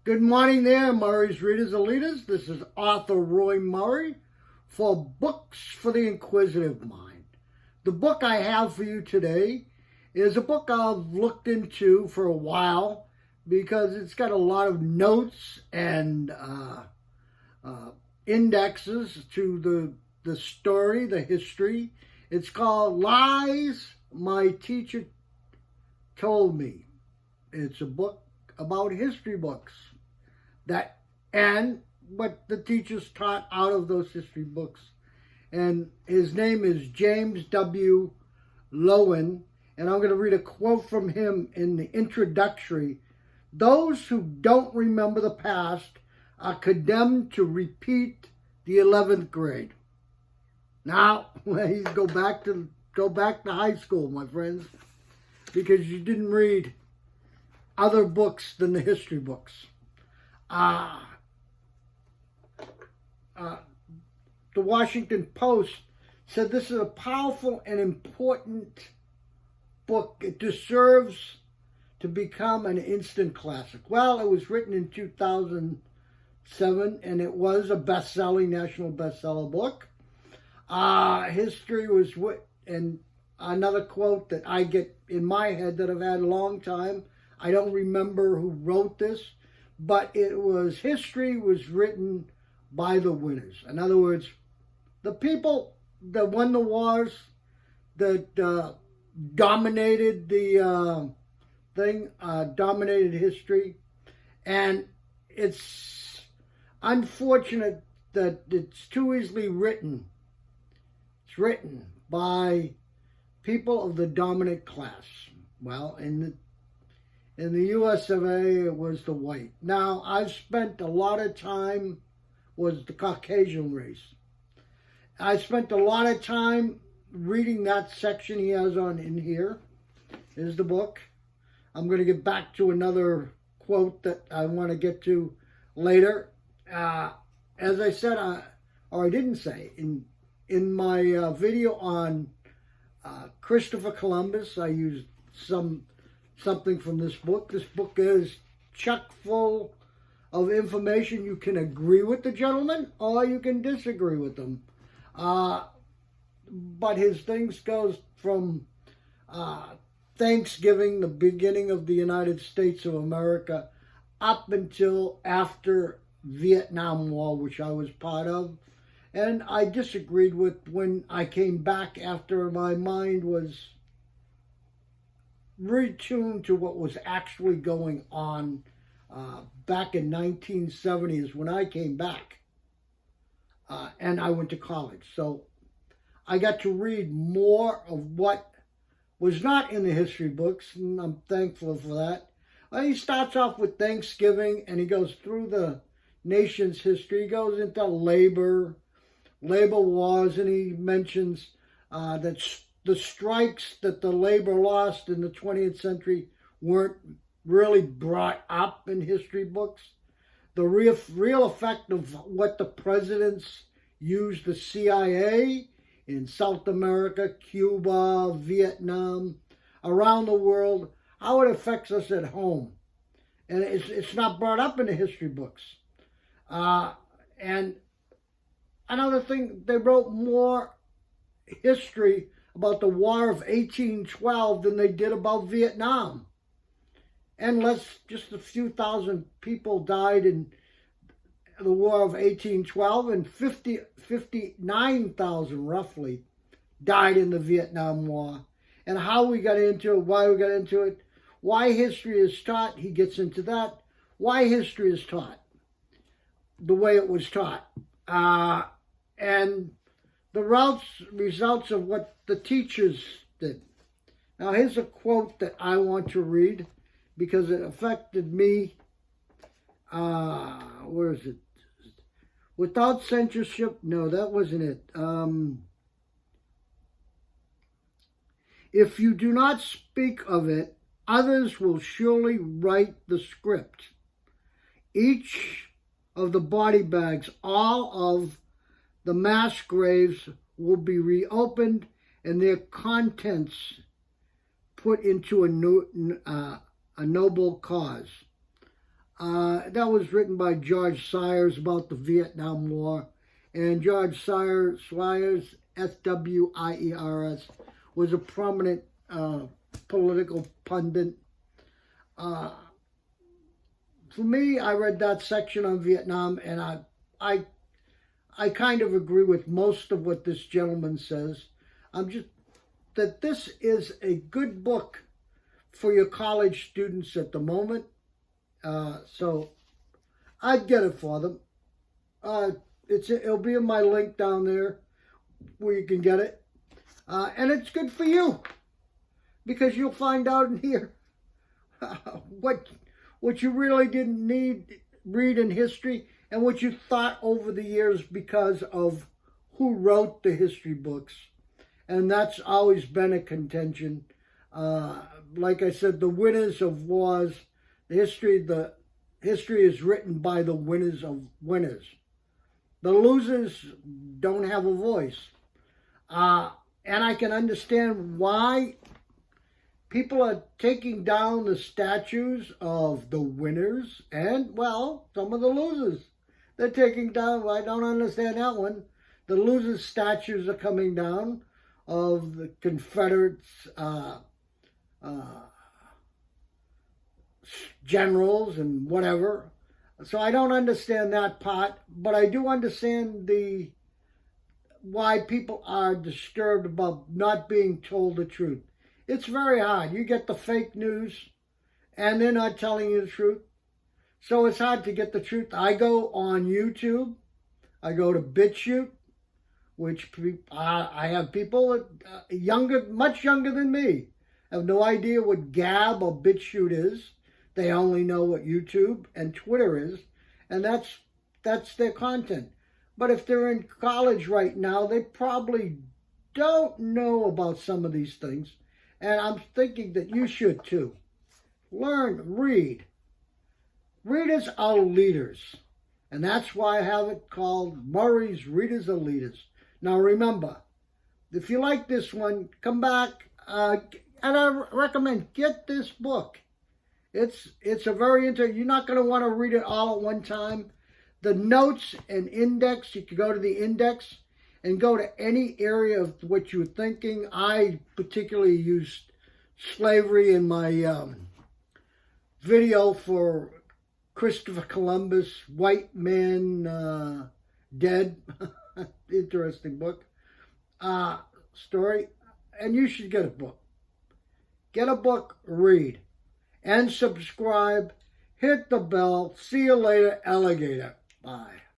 Good morning there, Murray's Readers and Leaders. This is Author Roy Murry for Books for the Inquisitive Mind. The book I have for you today is a book I've looked into for a while because it's got a lot of notes and indexes to the story, the history. It's called Lies My Teacher Told Me. It's a book about history books and what the teachers taught out of those history books. And his name is James W. Loewen, and I'm going to read a quote from him in the introductory. Those who don't remember the past are condemned to repeat the 11th grade. Now, go back to high school, my friends, because you didn't read other books than the history books. The Washington Post said this is a powerful and important book. It deserves to become an instant classic. Well, it was written in 2007, and it was a best-selling, national bestseller book. History was, and another quote that I get in my head that I've had a long time, I don't remember who wrote this, but it was, history was written by the winners. In other words, the people that won the wars, that dominated the dominated history. And it's unfortunate that it's too easily written. It's written by people of the dominant class. Well, in the US of A, it was the white. Now, I've spent a lot of time, was the Caucasian race. I spent a lot of time reading that section he has on in here. Is the book. I'm going to get back to another quote that I want to get to later. As I said, or I didn't say, in my video on Christopher Columbus, I used something from this book. This book is chock full of information. You can agree with the gentleman or you can disagree with them. But his things goes from Thanksgiving, the beginning of the United States of America, up until after Vietnam War, which I was part of. And I disagreed with when I came back after my mind was retuned to what was actually going on back in 1970s when I came back. And I went to college. So I got to read more of what was not in the history books, and I'm thankful for that. He starts off with Thanksgiving, and he goes through the nation's history. He goes into labor wars, and he mentions that the strikes that the labor lost in the 20th century weren't really brought up in history books. The real effect of what the presidents used the CIA in South America, Cuba, Vietnam, around the world, how it affects us at home. And it's not brought up in the history books. And another thing, they wrote more history about the War of 1812 than they did about Vietnam. And just a few thousand people died in the War of 1812, and 59,000 roughly died in the Vietnam War. And how we got into it, why we got into it, why history is taught, he gets into that. Why history is taught the way it was taught. And the results of what the teachers did. Now here's a quote that I want to read because it affected me. Where is it? Without censorship, no, that wasn't it. If you do not speak of it, others will surely write the script. Each of the body bags, all of the mass graves will be reopened and their contents put into a noble cause. That was written by George Sires about the Vietnam War. And George Sires, S-W-I-E-R-S, was a prominent political pundit. For me, I read that section on Vietnam, and I kind of agree with most of what this gentleman says. That this is a good book for your college students at the moment. So I'd get it for them. It'll be in my link down there where you can get it. And it's good for you, because you'll find out in here what you really didn't need read in history, and what you thought over the years because of who wrote the history books. And that's always been a contention. Like I said, the winners of wars, the history is written by the winners of winners. The losers don't have a voice. And I can understand why people are taking down the statues of the winners and, well, some of the losers. They're taking down, well, I don't understand that one. The losers' statues are coming down of the Confederates, generals and whatever. So I don't understand that part, but I do understand why people are disturbed about not being told the truth. It's very hard. You get the fake news, and they're not telling you the truth. So it's hard to get the truth. I go on YouTube. I go to BitChute, which I have people much younger than me, have no idea what Gab or BitChute is. They only know what YouTube and Twitter is, and that's their content. But if they're in college right now, they probably don't know about some of these things. And I'm thinking that you should too. Learn, read. Readers are leaders. And that's why I have it called Murray's Readers Are Leaders. Now remember, if you like this one, come back. And I recommend, get this book. It's a very interesting. You're not going to want to read it all at one time. The notes and index, you can go to the index and go to any area of what you're thinking. I particularly used slavery in my video for Christopher Columbus, White Man Dead. Interesting book. Story. And you should get a book. Get a book, read. And subscribe. Hit the bell. See you later, alligator. Bye.